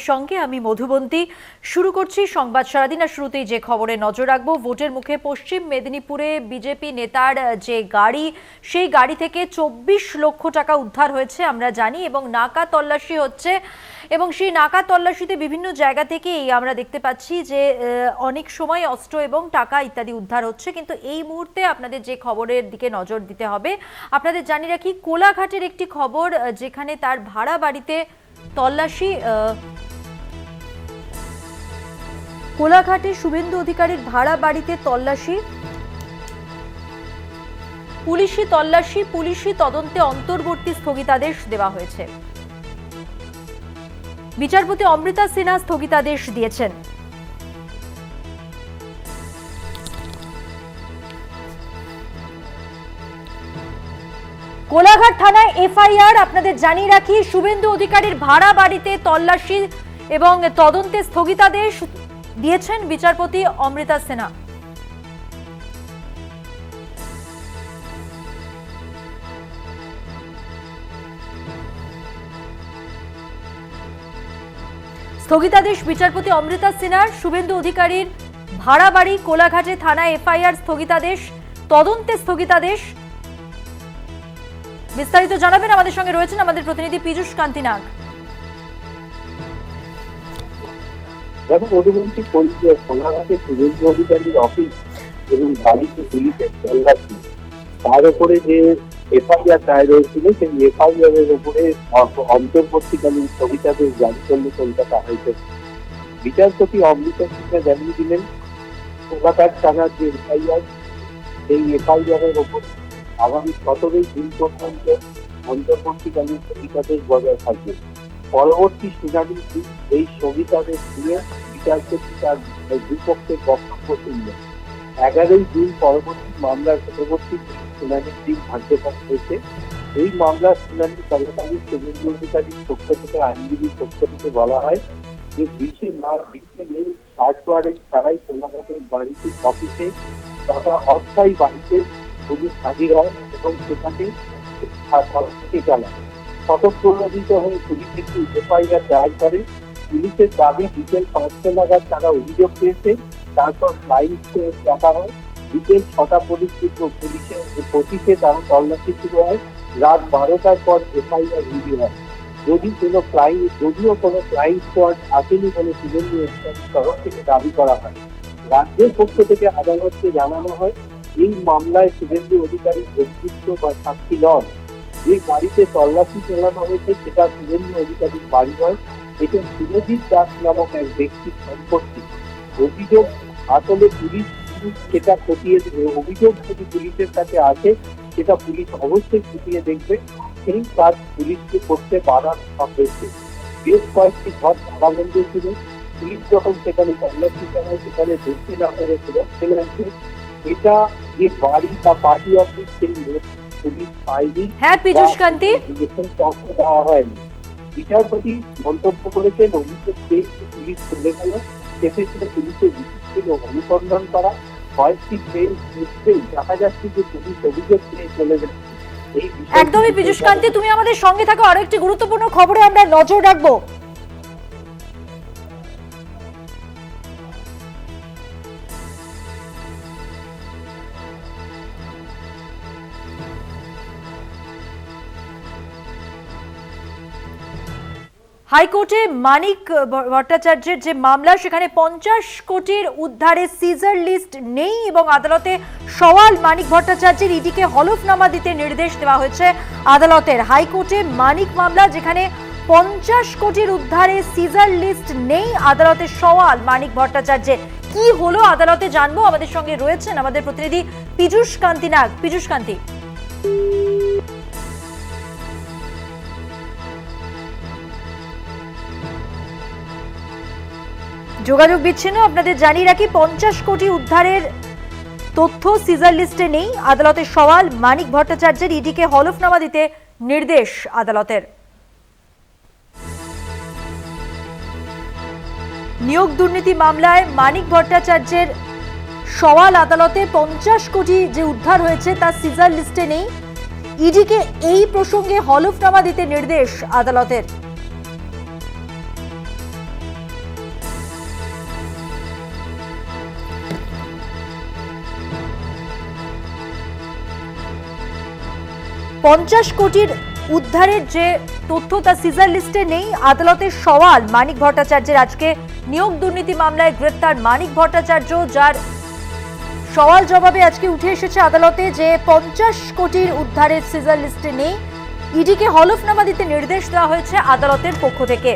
সঙ্গে আমি মধুবন্তী শুরু করছি সংবাদ সারাদিন। আর শুরুতেই যে খবরে নজর রাখবো, ভোটের মুখে পশ্চিম মেদিনীপুরে বিজেপি নেতার যে গাড়ি, সেই গাড়ি থেকে 24 লক্ষ টাকা উদ্ধার হয়েছে আমরা জানি, এবং নাকা তল্লাশি হচ্ছে। এবং সেই নাকা তল্লাশিতে বিভিন্ন জায়গা থেকেই আমরা দেখতে পাচ্ছি যে অনেক সময় অস্ত্র এবং টাকা ইত্যাদি উদ্ধার হচ্ছে। কিন্তু এই মুহূর্তে আপনাদের যে খবরের দিকে নজর দিতে হবে, আপনাদের জানি রাখি কোলাঘাটের একটি খবর, যেখানে তার ভাড়া বাড়িতে তল্লাশি। কোলাঘাটে শুভেন্দু অধিকারীর ভাড়া বাড়িতে তল্লাশি, পুলিশি তদন্তে অন্তর্বর্তী স্থগিতাদেশ দেওয়া হয়েছে। বিচারপতি অমৃতা সিনহা স্থগিতাদেশ দিয়েছেন। কোলাঘাট থানায় এফআইআর। আপনাদের জানিয়ে রাখি, শুভেন্দু অধিকারীর ভাড়া বাড়িতে তল্লাশি এবং তদন্তে স্থগিতাদেশ দিয়েছেন বিচারপতি অমৃতা সিনহা। স্থগিতাদেশ বিচারপতি অমৃতা সিনহার। শুভেন্দু অধিকারীর ভাড়া বাড়ি কোলাঘাটে থানায় এফআইআর, স্থগিতাদেশ, তদন্তে স্থগিতাদেশ। বিস্তারিত জানাবেন, আমাদের সঙ্গে রয়েছেন আমাদের প্রতিনিধি পীযূষ কান্তি নাগ। দেখো মধুবন্তী, কোলাঘাটে শুভেন্দু অধিকারীর অফিস এবং বাড়িতে পুলিশের তল্লাশি, তার উপরে যে এফআইআর দায়ের হয়েছিল, সেই এফআইআর এর উপরে অন্তর্বর্তীকালীন স্থগিতাদেশ জারি করলে কলকাতা হাইকোর্ট। বিচারপতি অমৃতা সিনহা জানিয়ে দিলেন, কোলাঘাট থানার যে এফআইআর, সেই এফআইআর এর উপর আগামী 17 জুন পর্যন্ত অন্তর্বর্তীকালীন স্থগিতাদেশ বজায় থাকবে। পরবর্তী শুনানির দিন এই স্থগিতাদেশ দিয়ে বিচারপতি তার দুপক্ষের বক্তব্য শুনলেন। 11 জুন মামলার পরবর্তী শুনানির দিন ধার্য করা হয়েছে। এই মামলার শুনানি চলাকালীন শুভেন্দু অধিকারীর পক্ষ থেকে, আইনজীবীর পক্ষ থেকে বলা হয় যে 20 মে সার্চ ওয়ারেন্ট ছাড়াই কোলাঘাটের বাড়িতে, অফিসে তথা অস্থায়ী বাড়িতে পুলিশ হাজির হয় এবং সেখানে তল্লাশি চালায়। স্বতঃপ্রণোদিত হয়ে পুলিশ একটি এফআইআর দায়ের করে। পুলিশের দাবি, বিকেল 5টা নাগাদ তারা অভিযোগ পেয়েছে, তারপর ফ্লাইং স্কোয়াড ডাকা হয়। বিকেল 6টা পুলিশের 25-এ তারা তল্লাশি শুরু হয়। রাত 12টার পর এফআইআর রুজু হয়। যদিও কোনো ফ্লাইং স্কোয়াড আসেনি বলে শুভেন্দু অধিকারীর তরফ থেকে দাবি করা হয়। রাজ্যের পক্ষ থেকে আদালতকে জানানো হয়, এই মামলায় শুভেন্দু অধিকারী অভিযুক্ত বা সাক্ষী নন। যে গাড়িতে তল্লাশি চালানো হয়েছে সেটা শুভেন্দু অধিকারীর বাড়ি নয়, এটা সুরজিৎ দাস নামক এক ব্যক্তির সম্পত্তি। অভিযোগ আসলে পুলিশ সেটা খতিয়ে দেবে। অভিযোগ যদি পুলিশের কাছে আসে, সেটা পুলিশ অবশ্যই খতিয়ে দেখবে। সেই কাজ পুলিশকে করতে বাধা হয়েছে। বেশ কয়েকটি ঘর তালাবন্ধ ছিল। পুলিশ যখন সেখানে তল্লাশি চালায়, সেখানে ঢুকতে না পেরে ফেলে। এটা যে বাড়ি বা পার্টি অফিস, সেই পুলিশ পায়নি। হ্যাঁ পীযূষ কান্তি, দেওয়া হয়নি। বিচারপতি মন্তব্য করেছেন, অভিযোগ পেয়ে পুলিশ চলে গেল। সেক্ষেত্রে পুলিশের উচিত ছিল অনুসন্ধান করা। কয়েকটি ট্রেন দেখা যাচ্ছে যে পুলিশ অভিযোগ পেয়ে চলে গেছে। একদমই পীযূষ কান্তি, তুমি আমাদের সঙ্গে থাকো। আরো একটি গুরুত্বপূর্ণ খবরে আমরা নজর রাখবো। হাইকোর্টে মানিক ভট্টাচার্যের যে মামলা, সেখানে 50 কোটির উদ্ধারে সিজার লিস্ট নেই এবং আদালতে সওয়াল মানিক ভট্টাচার্যের। ইডিকে হলফনামা দিতে নির্দেশ দেওয়া হয়েছে আদালতের। হাইকোর্টে মানিক মামলা, যেখানে 50 কোটির উদ্ধারে সিজার লিস্ট নেই, আদালতে সওয়াল মানিক ভট্টাচার্যের। কি হলো আদালতে জানবো, আমাদের সঙ্গে রয়েছেন আমাদের প্রতিনিধি পীযূষ কান্তি নাগ। পীযূষ কান্তি, যোগাযোগ বিচ্ছিন্ন। আপনাদের জানিয়ে রাখি, 50 কোটি উদ্ধারের তথ্য সিজার লিস্টে নেই, আদালতের সওয়াল মানিক ভট্টাচার্যের। ইডিকে হলফনামা দিতে নির্দেশ আদালতের। নিয়োগ দুর্নীতি মামলায় মানিক ভট্টাচার্যের সওয়াল আদালতে। 50 কোটি যে উদ্ধার হয়েছে তা সিজার লিস্টে নেই। ইডিকে এই প্রসঙ্গে হলফনামা দিতে নির্দেশ আদালতের। 50 কোটির উদ্ধারের যে তথ্য তা সিজার লিস্টে নেই। আদালতের সওয়াল মানিক ভট্টাচার্যের। আজকে নিয়োগ দুর্নীতি মামলায় গ্রেপ্তার মানিক ভট্টাচার্য, যার সওয়াল জবাবে আজকে উঠে এসেছে আদালতে যে 50 কোটির উদ্ধারের সিজার লিস্টে নেই। ইডিকে হলফনামা দিতে নির্দেশ দেওয়া হয়েছে আদালতের পক্ষ থেকে।